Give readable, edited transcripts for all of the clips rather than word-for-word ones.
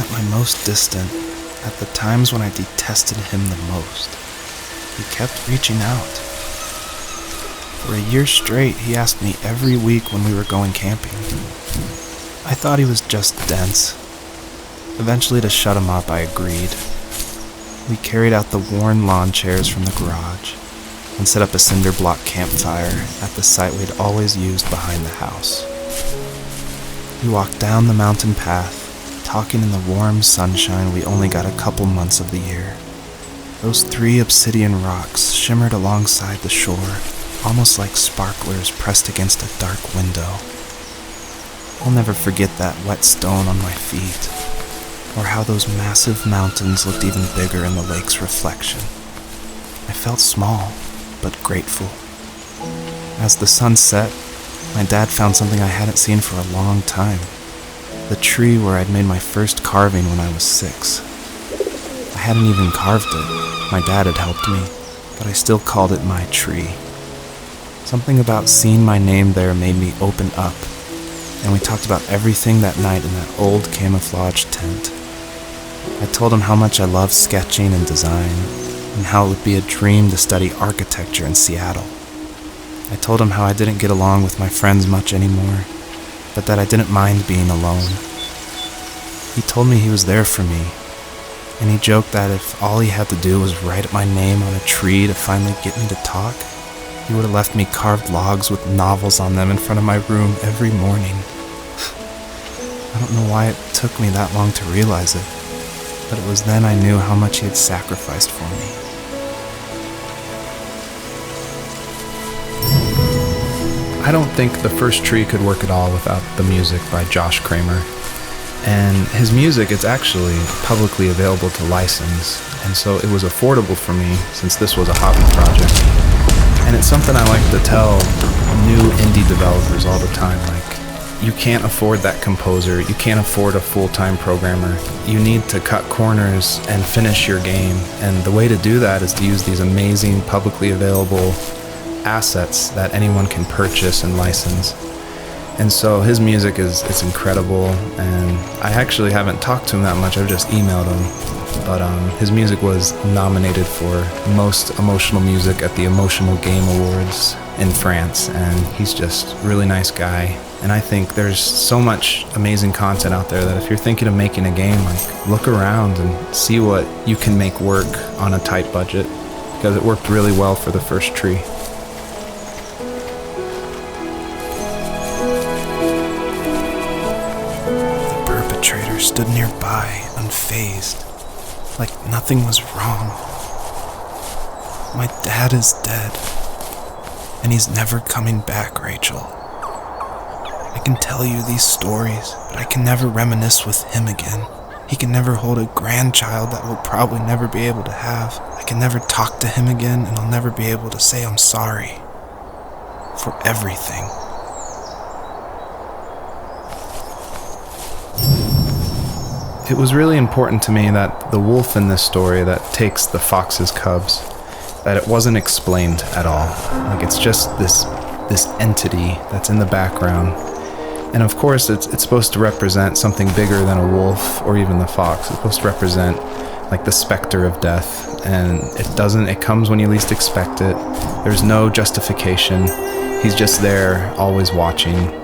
at my most distant, at the times when I detested him the most, he kept reaching out. For a year straight, he asked me every week when we were going camping. I thought he was just dense. Eventually, to shut him up, I agreed. We carried out the worn lawn chairs from the garage and set up a cinder block campfire at the site we'd always used behind the house. We walked down the mountain path, talking in the warm sunshine we only got a couple months of the year. Those 3 obsidian rocks shimmered alongside the shore, almost like sparklers pressed against a dark window. I'll never forget that wet stone on my feet, or how those massive mountains looked even bigger in the lake's reflection. I felt small, but grateful. As the sun set, my dad found something I hadn't seen for a long time. The tree where I'd made my first carving when I was 6. I hadn't even carved it. My dad had helped me, but I still called it my tree. Something about seeing my name there made me open up, and we talked about everything that night in that old camouflage tent. I told him how much I loved sketching and design, and how it would be a dream to study architecture in Seattle. I told him how I didn't get along with my friends much anymore, but that I didn't mind being alone. He told me he was there for me, and he joked that if all he had to do was write my name on a tree to finally get me to talk, he would have left me carved logs with novels on them in front of my room every morning. I don't know why it took me that long to realize it, but it was then I knew how much he had sacrificed for me. I don't think The First Tree could work at all without the music by Josh Kramer. And his music is actually publicly available to license, and so it was affordable for me since this was a hobby project. And it's something I like to tell new indie developers all the time, like, you can't afford that composer, you can't afford a full-time programmer. You need to cut corners and finish your game, and the way to do that is to use these amazing publicly available assets that anyone can purchase and license. And so his music is incredible, and I actually haven't talked to him that much. I've just emailed him, but his music was nominated for Most Emotional Music at the Emotional Game Awards in France, and he's just a really nice guy. And I think there's so much amazing content out there that if you're thinking of making a game, like, look around and see what you can make work on a tight budget, because it worked really well for The First Tree. Stood nearby, unfazed, like nothing was wrong. My dad is dead, and he's never coming back, Rachel. I can tell you these stories, but I can never reminisce with him again. He can never hold a grandchild that we'll probably never be able to have. I can never talk to him again, and I'll never be able to say I'm sorry for everything. It was really important to me that the wolf in this story that takes the fox's cubs, that it wasn't explained at all. Like, it's just this entity that's in the background. And of course, it's supposed to represent something bigger than a wolf or even the fox. It's supposed to represent, like, the specter of death. And it comes when you least expect it. There's no justification. He's just there, always watching.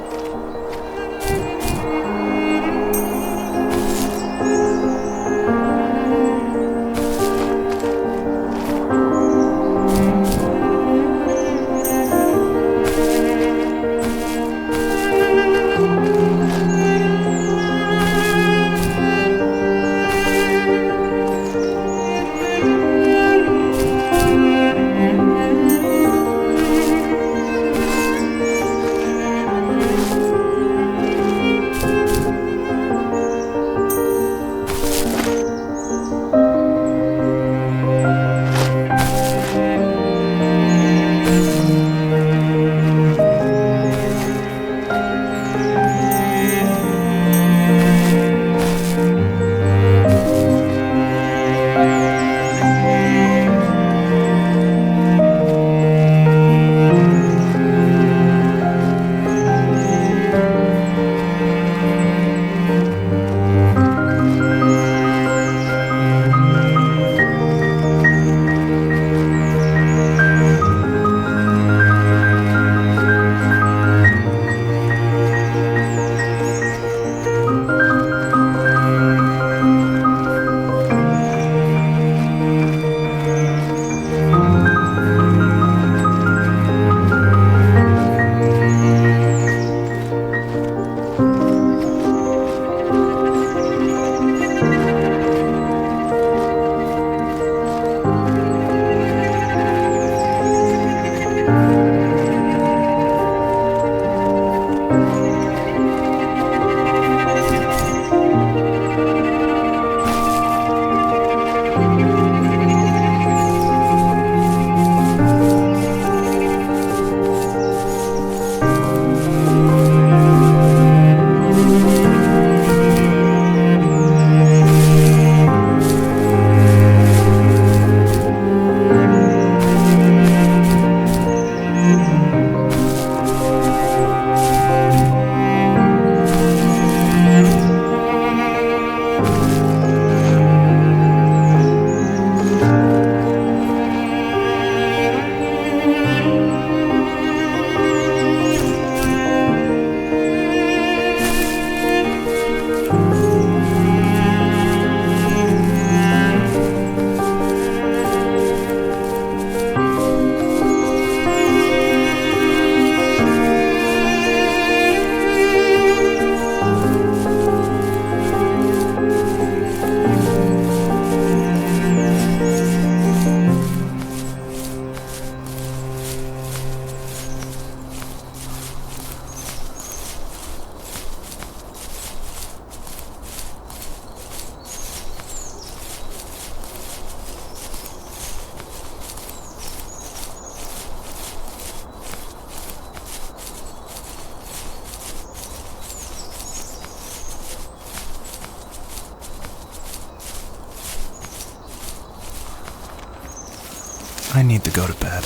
I need to go to bed.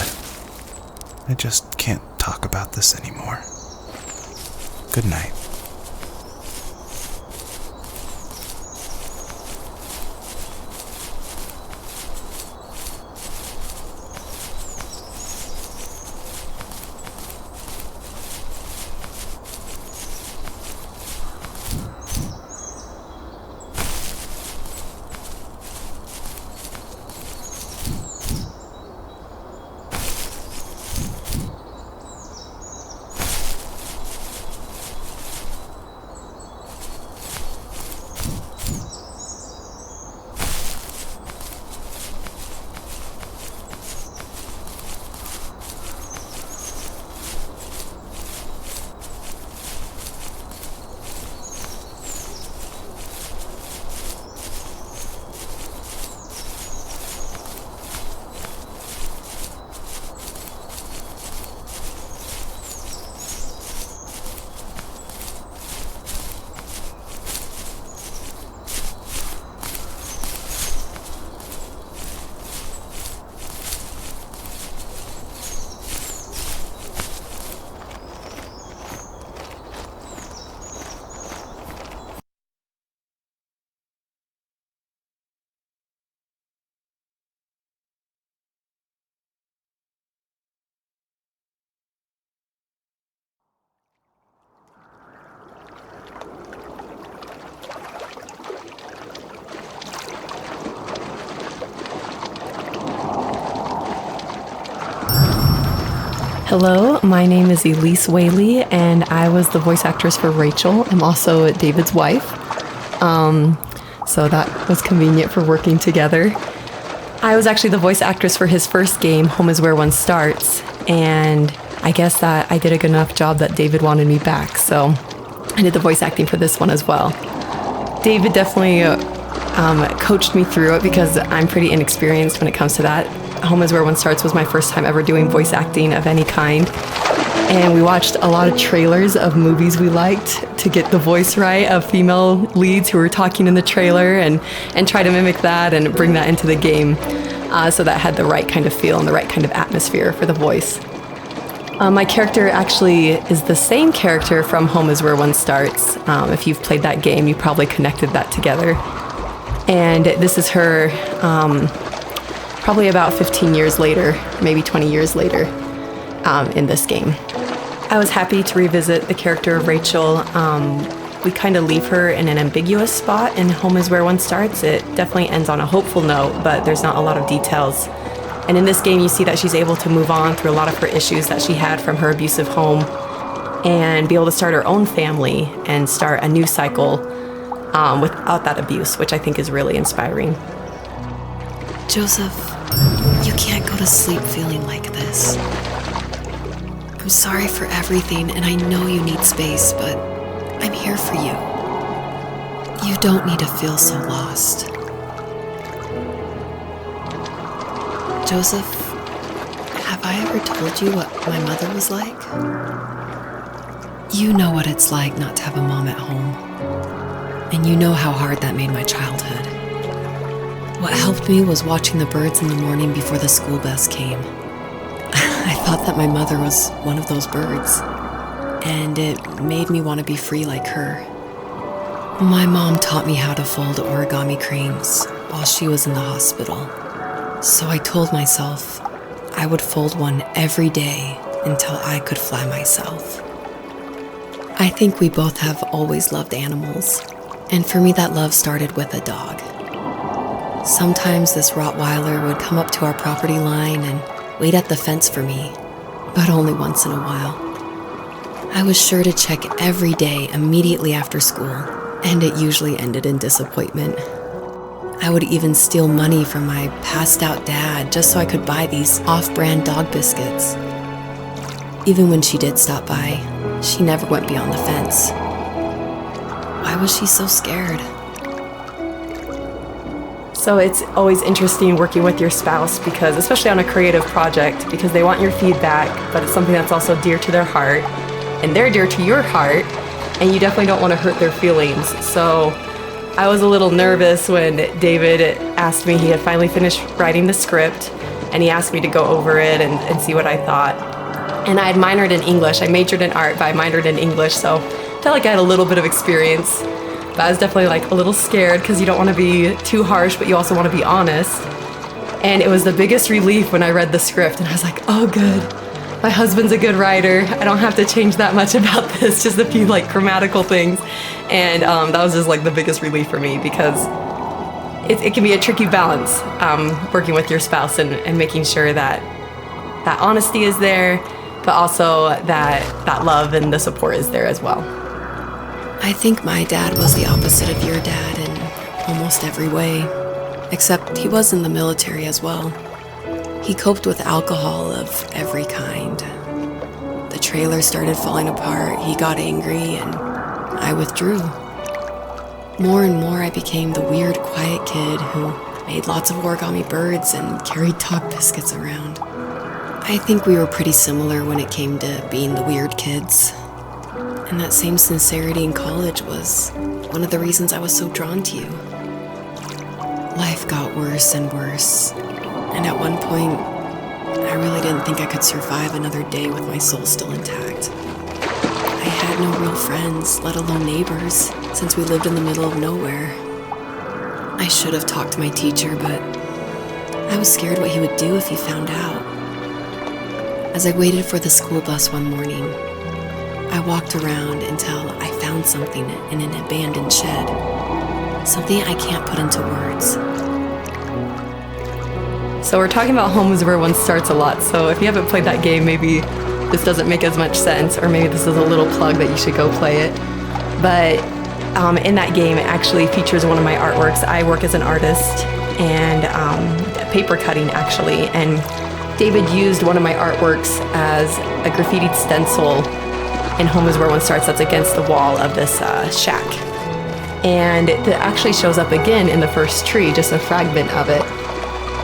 I just can't talk about this anymore. Good night. Hello, my name is Elise Whaley, and I was the voice actress for Rachel. I'm also David's wife, so that was convenient for working together. I was actually the voice actress for his first game, Home is Where One Starts, and I guess that I did a good enough job that David wanted me back, so I did the voice acting for this one as well. David definitely coached me through it because I'm pretty inexperienced when it comes to that. Home is Where One Starts was my first time ever doing voice acting of any kind. And we watched a lot of trailers of movies we liked to get the voice right of female leads who were talking in the trailer and try to mimic that and bring that into the game so that had the right kind of feel and the right kind of atmosphere for the voice. My character actually is the same character from Home is Where One Starts. If you've played that game, you probably connected that together. And this is her probably about 15 years later, maybe 20 years later in this game. I was happy to revisit the character of Rachel. We kind of leave her in an ambiguous spot in Home is Where One Starts. It definitely ends on a hopeful note, but there's not a lot of details. And in this game, you see that she's able to move on through a lot of her issues that she had from her abusive home and be able to start her own family and start a new cycle without that abuse, which I think is really inspiring. Joseph, you can't go to sleep feeling like this. I'm sorry for everything, and I know you need space, but I'm here for you. You don't need to feel so lost. Joseph, have I ever told you what my mother was like? You know what it's like not to have a mom at home, and you know how hard that made my childhood. What helped me was watching the birds in the morning before the school bus came. I thought that my mother was one of those birds, and it made me want to be free like her. My mom taught me how to fold origami cranes while she was in the hospital. So I told myself I would fold one every day until I could fly myself. I think we both have always loved animals, and for me that love started with a dog. Sometimes this Rottweiler would come up to our property line and wait at the fence for me, but only once in a while. I was sure to check every day immediately after school, and it usually ended in disappointment. I would even steal money from my passed-out dad just so I could buy these off-brand dog biscuits. Even when she did stop by, she never went beyond the fence. Why was she so scared? So it's always interesting working with your spouse because, especially on a creative project, because they want your feedback, but it's something that's also dear to their heart, and they're dear to your heart, and you definitely don't want to hurt their feelings. So I was a little nervous when David asked me. He had finally finished writing the script, and he asked me to go over it and see what I thought. And I had minored in English. I majored in art, but I minored in English, so I felt like I had a little bit of experience. But I was definitely like a little scared because you don't want to be too harsh, but you also want to be honest. And it was the biggest relief when I read the script, and I was like, oh, good. My husband's a good writer. I don't have to change that much about this, just a few like grammatical things. And that was just like the biggest relief for me, because it can be a tricky balance working with your spouse and making sure that honesty is there, but also that love and the support is there as well. I think my dad was the opposite of your dad in almost every way, except he was in the military as well. He coped with alcohol of every kind. The trailer started falling apart, he got angry, and I withdrew. More and more I became the weird, quiet kid who made lots of origami birds and carried dog biscuits around. I think we were pretty similar when it came to being the weird kids. And that same sincerity in college was one of the reasons I was so drawn to you. Life got worse and worse, and at one point, I really didn't think I could survive another day with my soul still intact. I had no real friends, let alone neighbors, since we lived in the middle of nowhere. I should have talked to my teacher, but I was scared what he would do if he found out. As I waited for the school bus one morning, I walked around until I found something in an abandoned shed. Something I can't put into words. So we're talking about Home is Where One Starts a lot, so if you haven't played that game, maybe this doesn't make as much sense, or maybe this is a little plug that you should go play it. But in that game, it actually features one of my artworks. I work as an artist and paper cutting, actually, and David used one of my artworks as a graffitied stencil in Home is Where One Starts that's against the wall of this shack. And it actually shows up again in the first tree, just a fragment of it.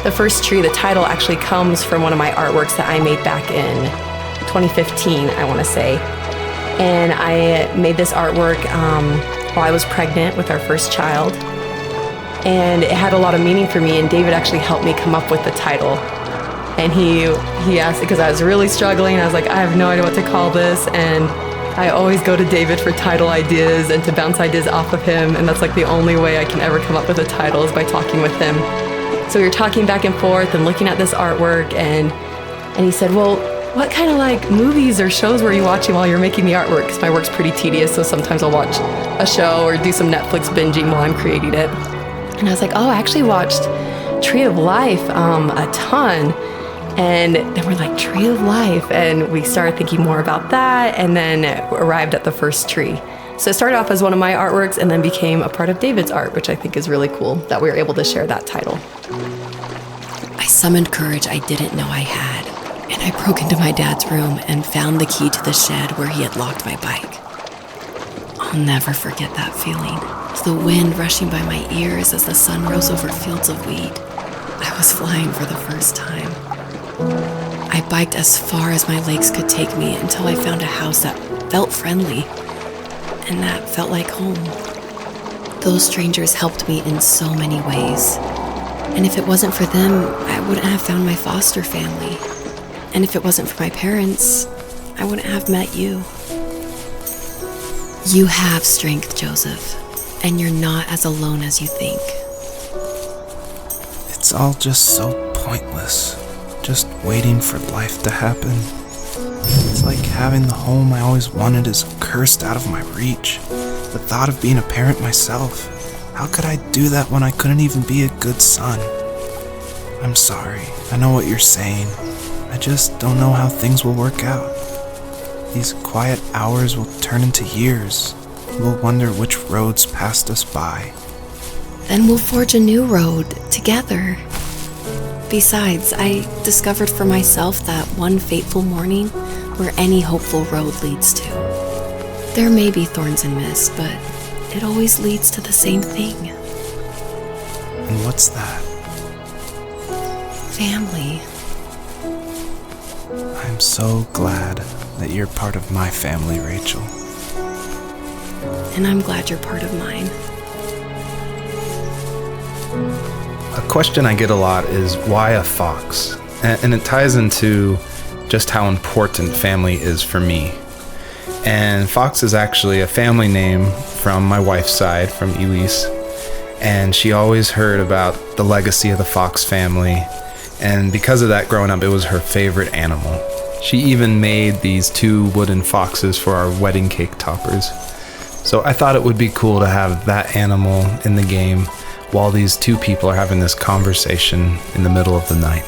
The first tree, the title actually comes from one of my artworks that I made back in 2015, I want to say. And I made this artwork while I was pregnant with our first child. And it had a lot of meaning for me, and David actually helped me come up with the title. And he asked, because I was really struggling, I was like, I have no idea what to call this, and I always go to David for title ideas and to bounce ideas off of him, and that's like the only way I can ever come up with a title is by talking with him. So we were talking back and forth and looking at this artwork, and he said, well, what kind of like movies or shows were you watching while you're making the artwork? Because my work's pretty tedious, so sometimes I'll watch a show or do some Netflix binging while I'm creating it. And I was like, oh, I actually watched Tree of Life a ton. And then we're like, Tree of Life. And we started thinking more about that, and then arrived at the first tree. So it started off as one of my artworks and then became a part of David's art, which I think is really cool that we were able to share that title. I summoned courage I didn't know I had, and I broke into my dad's room and found the key to the shed where he had locked my bike. I'll never forget that feeling. The wind rushing by my ears as the sun rose over fields of wheat. I was flying for the first time. I biked as far as my legs could take me until I found a house that felt friendly, and that felt like home. Those strangers helped me in so many ways, and if it wasn't for them, I wouldn't have found my foster family. And if it wasn't for my parents, I wouldn't have met you. You have strength, Joseph, and you're not as alone as you think. It's all just so pointless. Just waiting for life to happen. It's like having the home I always wanted is cursed out of my reach. The thought of being a parent myself. How could I do that when I couldn't even be a good son? I'm sorry. I know what you're saying. I just don't know how things will work out. These quiet hours will turn into years. We'll wonder which roads passed us by. Then we'll forge a new road together. Besides, I discovered for myself that one fateful morning where any hopeful road leads to. There may be thorns and mist, but it always leads to the same thing. And what's that? Family. I'm so glad that you're part of my family, Rachel. And I'm glad you're part of mine. A question I get a lot is, why a fox? and it ties into just how important family is for me. And Fox is actually a family name from my wife's side, from Elise. And she always heard about the legacy of the Fox family. And because of that, growing up, it was her favorite animal. She even made these 2 wooden foxes for our wedding cake toppers. So I thought it would be cool to have that animal in the game while these 2 people are having this conversation in the middle of the night.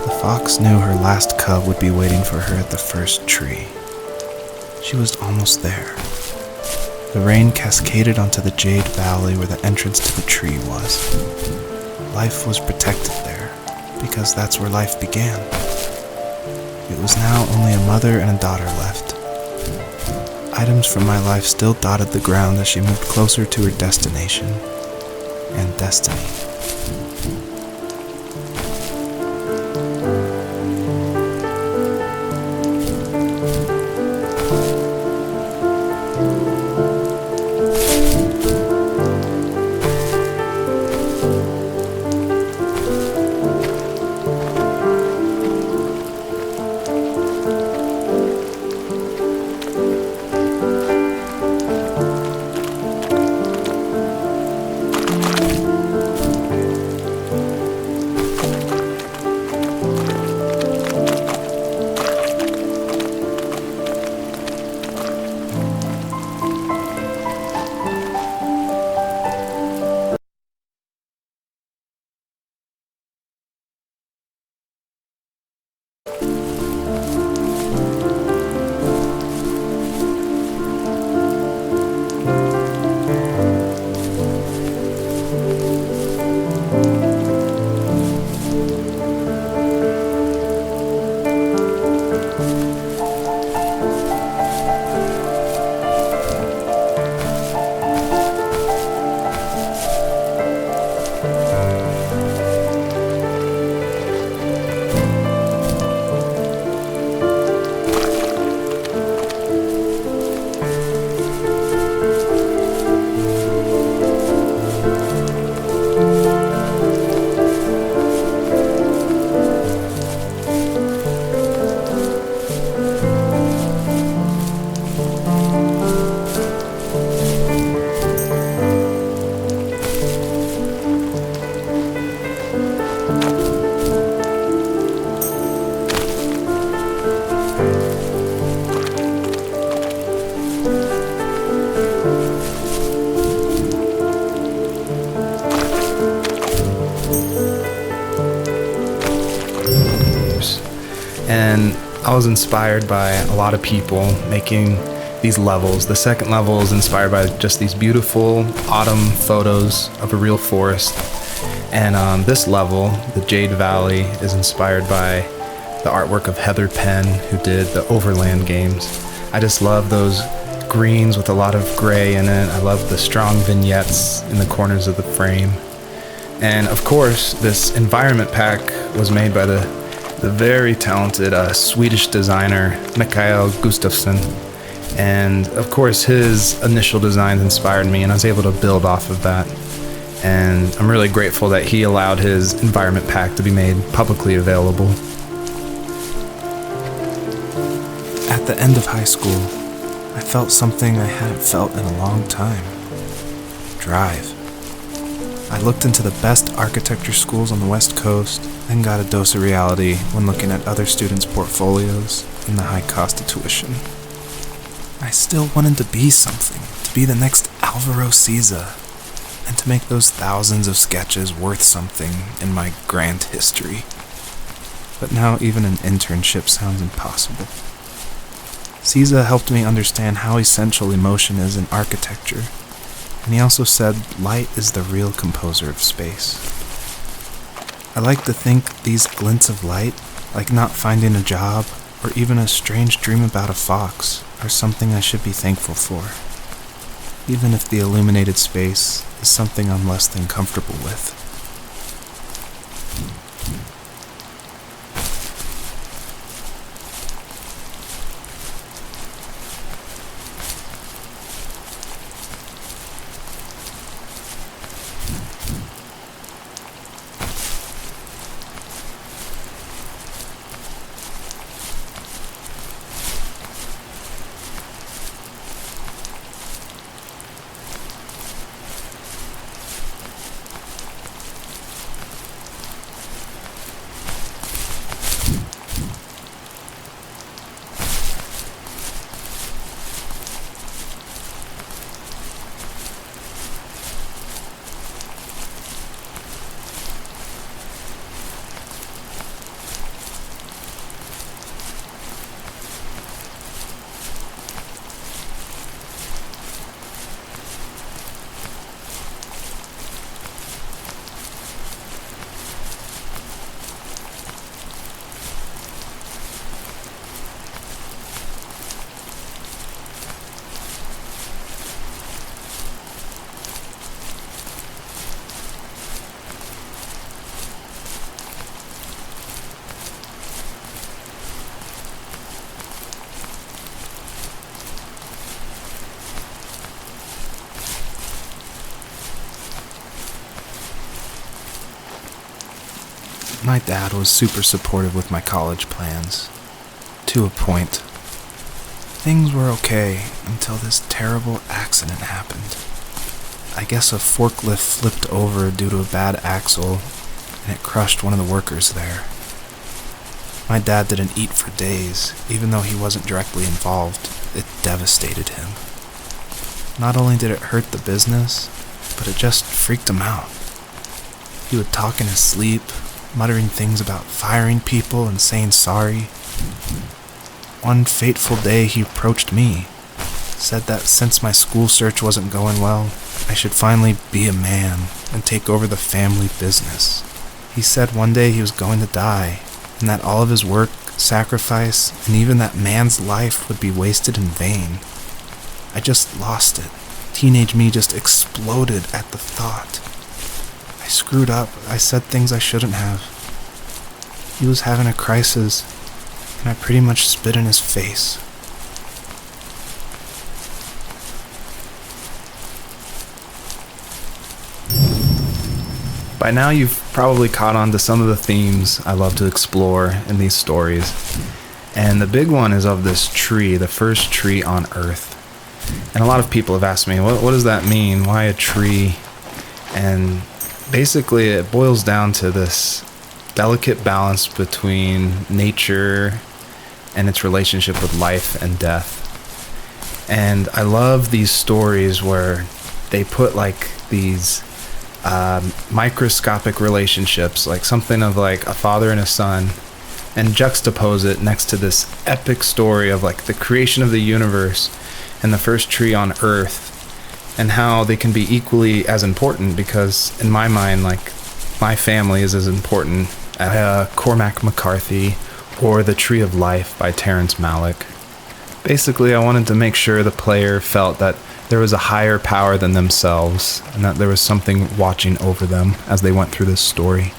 The fox knew her last cub would be waiting for her at the first tree. She was almost there. The rain cascaded onto the Jade Valley where the entrance to the tree was. Life was protected there, because that's where life began. It was now only a mother and a daughter left. Items from my life still dotted the ground as she moved closer to her destination and destiny. And I was inspired by a lot of people making these levels. The second level is inspired by just these beautiful autumn photos of a real forest. And this level, the Jade Valley, is inspired by the artwork of Heather Penn, who did the Overland games. I just love those greens with a lot of gray in it. I love the strong vignettes in the corners of the frame. And of course, this environment pack was made by the the very talented Swedish designer Mikael Gustafsson. And of course, his initial designs inspired me, and I was able to build off of that. And I'm really grateful that he allowed his environment pack to be made publicly available. At the end of high school, I felt something I hadn't felt in a long time. Drive. I looked into the best architecture schools on the West Coast, then got a dose of reality when looking at other students' portfolios and the high cost of tuition. I still wanted to be something, to be the next Alvaro Siza, and to make those thousands of sketches worth something in my grand history. But now even an internship sounds impossible. Siza helped me understand how essential emotion is in architecture, and he also said light is the real composer of space. I like to think these glints of light, like not finding a job or even a strange dream about a fox, are something I should be thankful for, even if the illuminated space is something I'm less than comfortable with. My dad was super supportive with my college plans, to a point. Things were okay until this terrible accident happened. I guess a forklift flipped over due to a bad axle, and it crushed one of the workers there. My dad didn't eat for days, even though he wasn't directly involved. It devastated him. Not only did it hurt the business, but it just freaked him out. He would talk in his sleep, muttering things about firing people and saying sorry. One fateful day he approached me, said that since my school search wasn't going well, I should finally be a man and take over the family business. He said one day he was going to die, and that all of his work, sacrifice, and even that man's life would be wasted in vain. I just lost it. Teenage me just exploded at the thought. I screwed up. I said things I shouldn't have. He was having a crisis, and I pretty much spit in his face. By now you've probably caught on to some of the themes I love to explore in these stories. And the big one is of this tree, the first tree on Earth. And a lot of people have asked me, what does that mean? Why a tree? And basically it boils down to this delicate balance between nature and its relationship with life and death. And I love these stories where they put like these microscopic relationships, like something of like a father and a son, and juxtapose it next to this epic story of like the creation of the universe and the first tree on Earth, and how they can be equally as important, because in my mind, like, my family is as important as Cormac McCarthy or The Tree of Life by Terrence Malick. Basically, I wanted to make sure the player felt that there was a higher power than themselves, and that there was something watching over them as they went through this story.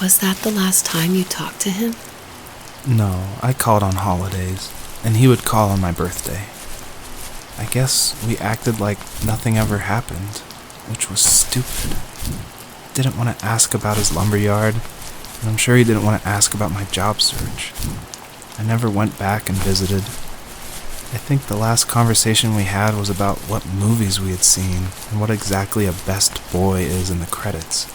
Was that the last time you talked to him? No, I called on holidays, and he would call on my birthday. I guess we acted like nothing ever happened, which was stupid. Didn't want to ask about his lumberyard, and I'm sure he didn't want to ask about my job search. I never went back and visited. I think the last conversation we had was about what movies we had seen and what exactly a best boy is in the credits.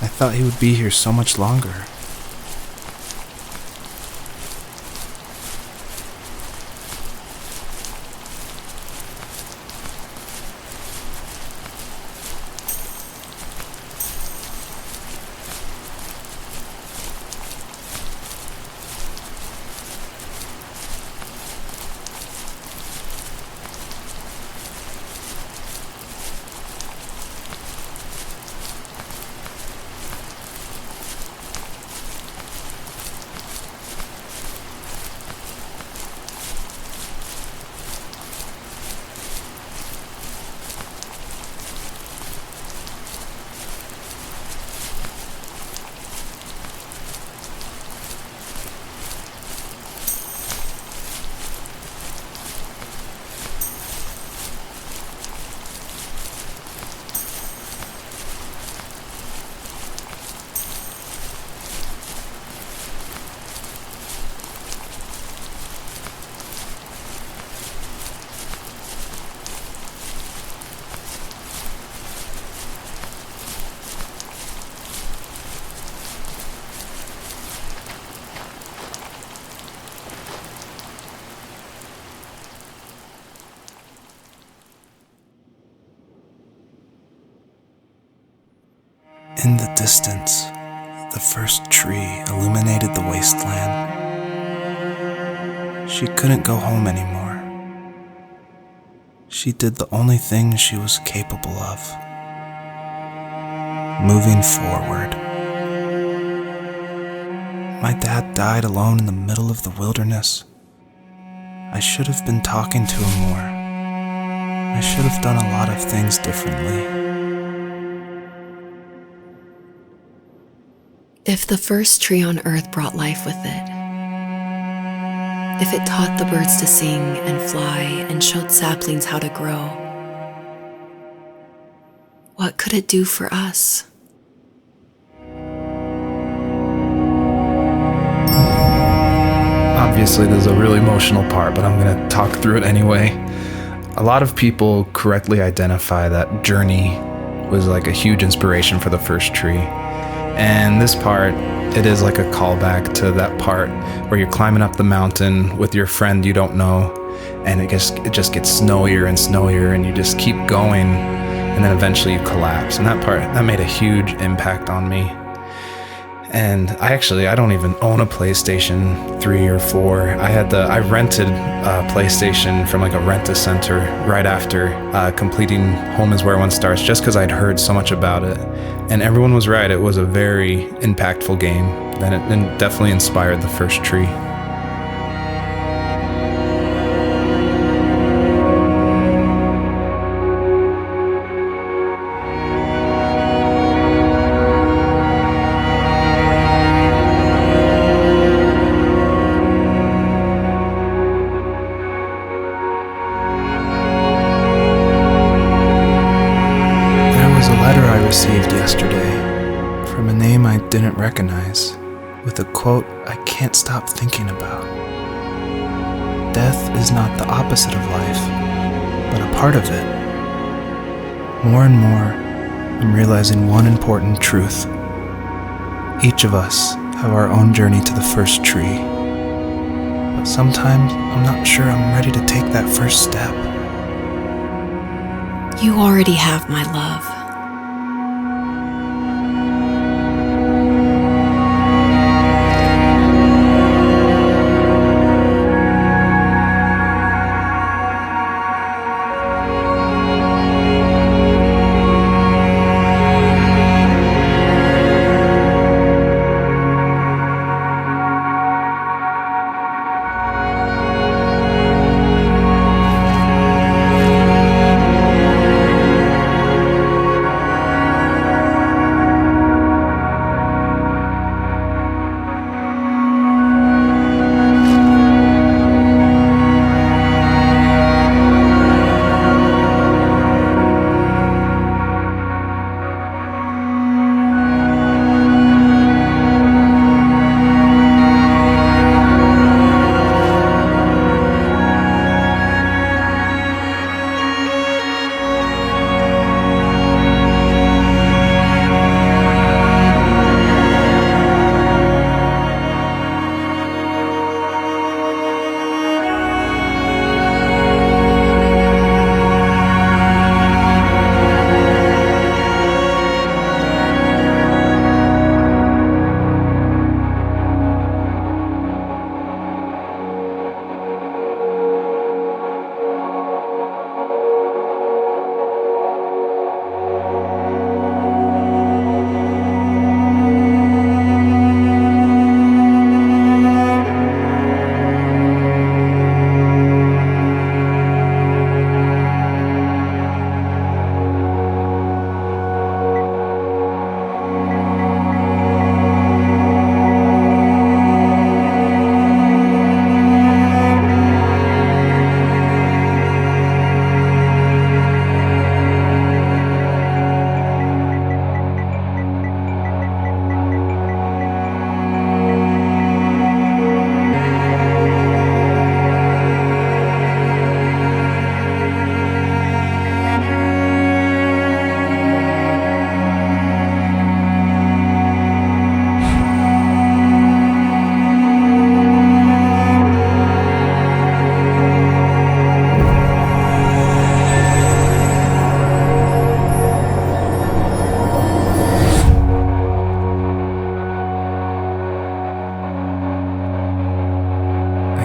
I thought he would be here so much longer. In the distance, the first tree illuminated the wasteland. She couldn't go home anymore. She did the only thing she was capable of: moving forward. My dad died alone in the middle of the wilderness. I should have been talking to him more. I should have done a lot of things differently. If the first tree on earth brought life with it, if it taught the birds to sing and fly and showed saplings how to grow, what could it do for us? Obviously, there's a really emotional part, but I'm going to talk through it anyway. A lot of people correctly identify that Journey was like a huge inspiration for the first tree. And this part, it is like a callback to that part where you're climbing up the mountain with your friend you don't know, and it just gets snowier and snowier, and you just keep going, and then eventually you collapse. And that part, that made a huge impact on me. And I don't even own a PlayStation 3 or 4. I rented a PlayStation from like a rent-a-center right after completing Home is Where One Starts, just because I'd heard so much about it. And everyone was right, it was a very impactful game, and it definitely inspired the first tree. Received yesterday from a name I didn't recognize, with a quote I can't stop thinking about. Death is not the opposite of life, but a part of it. More and more, I'm realizing one important truth. Each of us have our own journey to the first tree, but sometimes I'm not sure I'm ready to take that first step. You already have my love.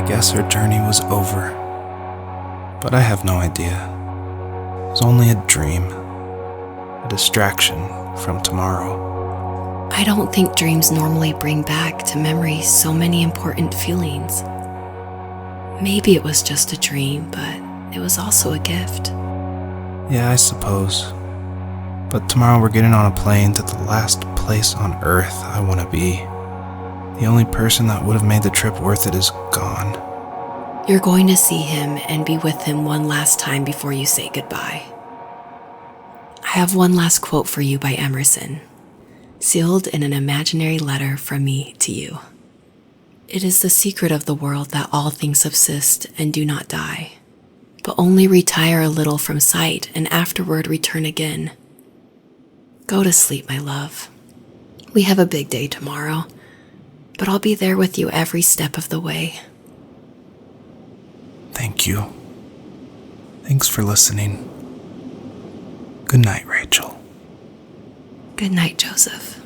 guess her journey was over. But I have no idea. It was only a dream, a distraction from tomorrow. I don't think dreams normally bring back to memory so many important feelings. Maybe it was just a dream, but it was also a gift. Yeah, I suppose. But tomorrow we're getting on a plane to the last place on Earth I want to be. The only person that would have made the trip worth it is gone. You're going to see him and be with him one last time before you say goodbye. I have one last quote for you by Emerson, sealed in an imaginary letter from me to you. It is the secret of the world that all things subsist and do not die, but only retire a little from sight and afterward return again. Go to sleep, my love. We have a big day tomorrow, but I'll be there with you every step of the way. Thank you. Thanks for listening. Good night, Rachel. Good night, Joseph.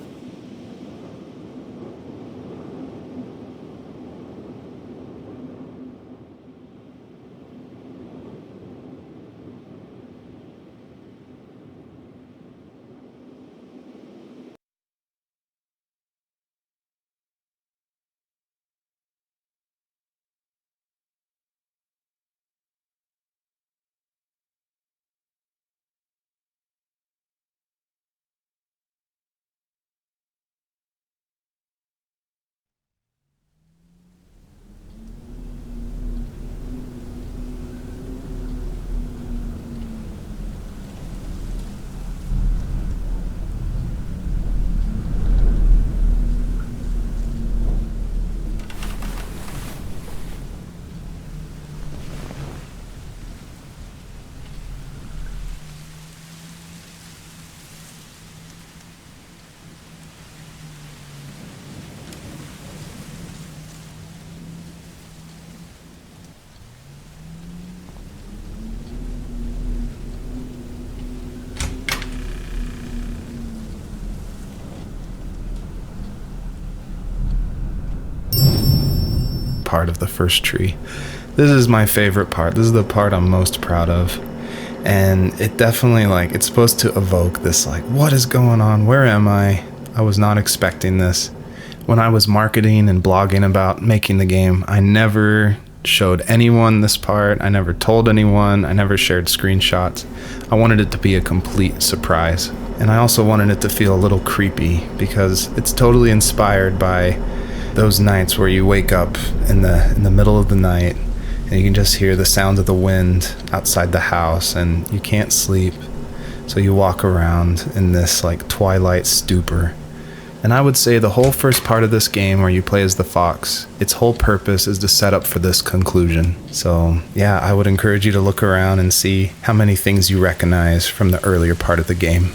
Part of the first tree. This is my favorite part. This is the part I'm most proud of. And it definitely, it's supposed to evoke this, what is going on? Where am I? I was not expecting this. When I was marketing and blogging about making the game, I never showed anyone this part. I never told anyone. I never shared screenshots. I wanted it to be a complete surprise. And I also wanted it to feel a little creepy because it's totally inspired by those nights where you wake up in the middle of the night and you can just hear the sounds of the wind outside the house and you can't sleep, so you walk around in this twilight stupor. And I would say the whole first part of this game where you play as the fox, its whole purpose is to set up for this conclusion. So yeah, I would encourage you to look around and see how many things you recognize from the earlier part of the game.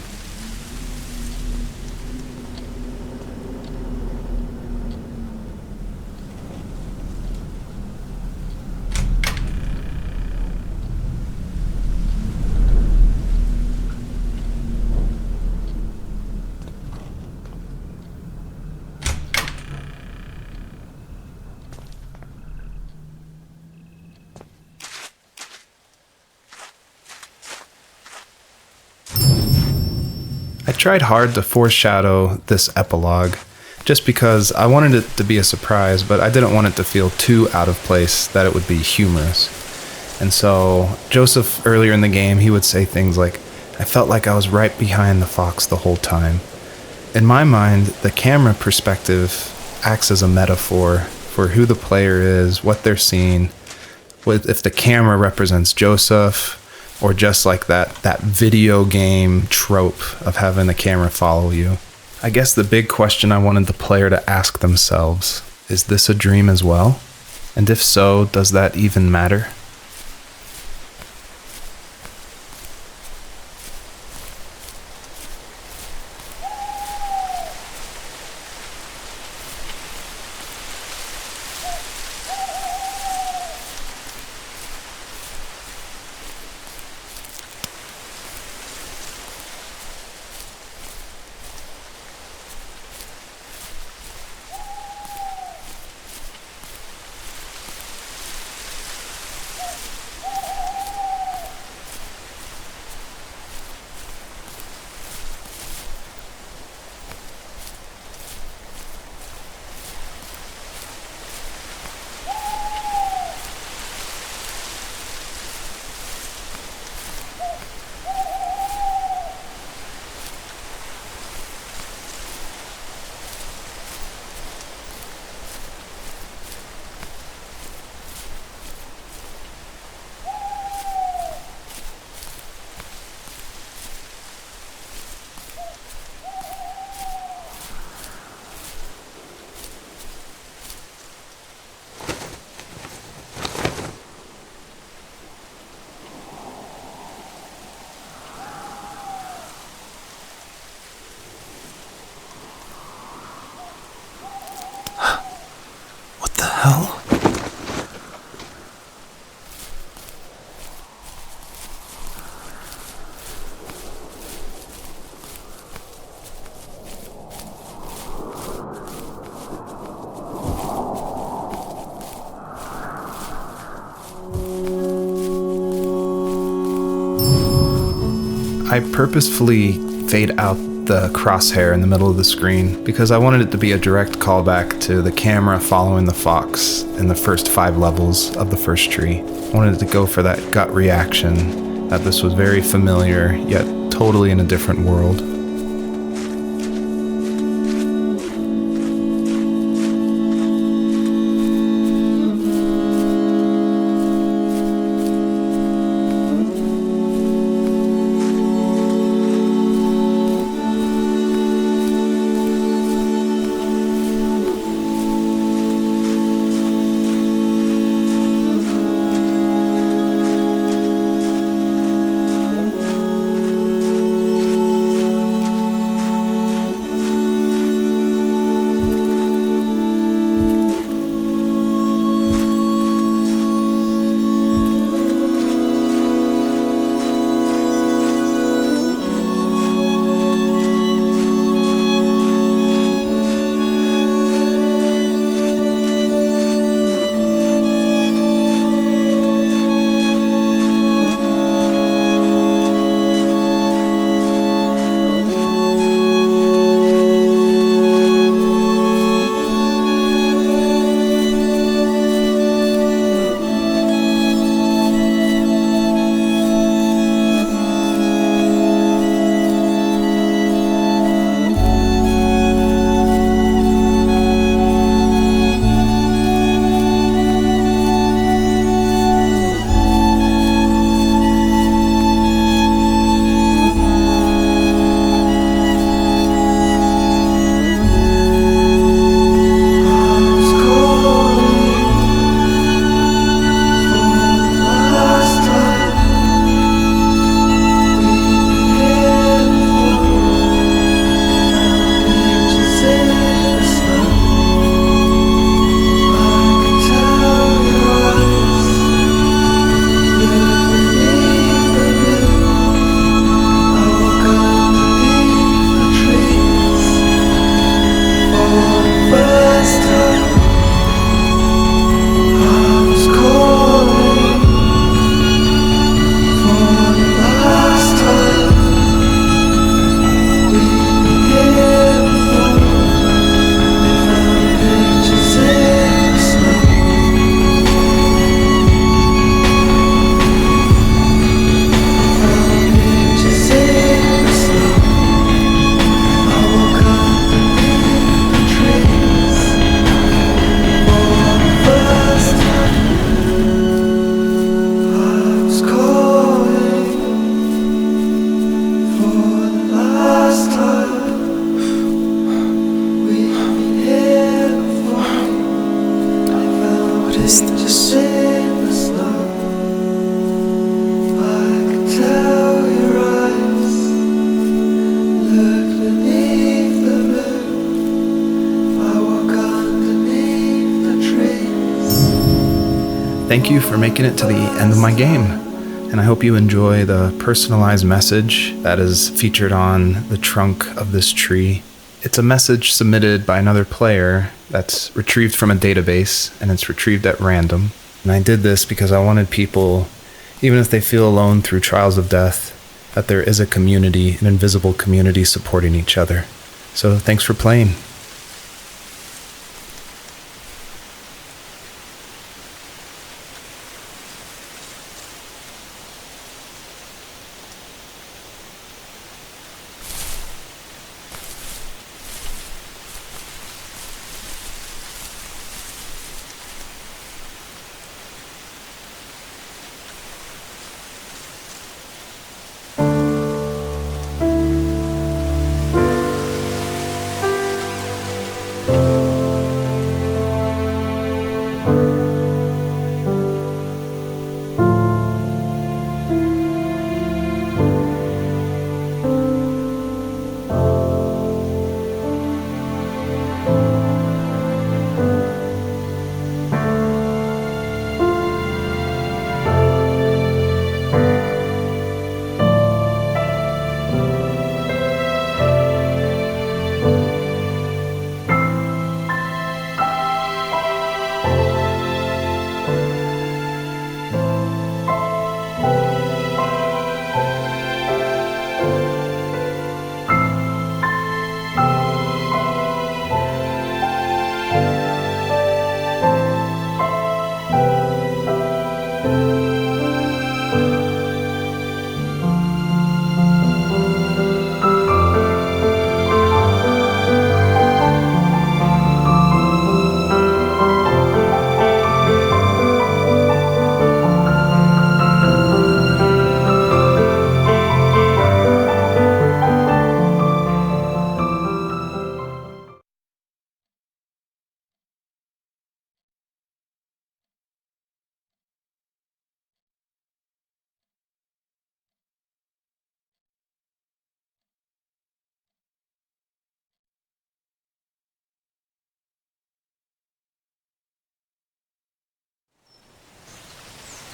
I tried hard to foreshadow this epilogue just because I wanted it to be a surprise, but I didn't want it to feel too out of place that it would be humorous. And so Joseph, earlier in the game, he would say things like, I felt like I was right behind the fox the whole time. In my mind, the camera perspective acts as a metaphor for who the player is, what they're seeing, if the camera represents Joseph, or just like that video game trope of having the camera follow you. I guess the big question I wanted the player to ask themselves, is this a dream as well? And if so, does that even matter? I purposefully fade out the crosshair in the middle of the screen because I wanted it to be a direct callback to the camera following the fox in the first 5 levels of the first tree. I wanted it to go for that gut reaction that this was very familiar, yet totally in a different world. Thank you for making it to the end of my game, and I hope you enjoy the personalized message that is featured on the trunk of this tree. It's a message submitted by another player that's retrieved from a database, and it's retrieved at random. And I did this because I wanted people, even if they feel alone through trials of death, that there is a community, an invisible community supporting each other. So thanks for playing.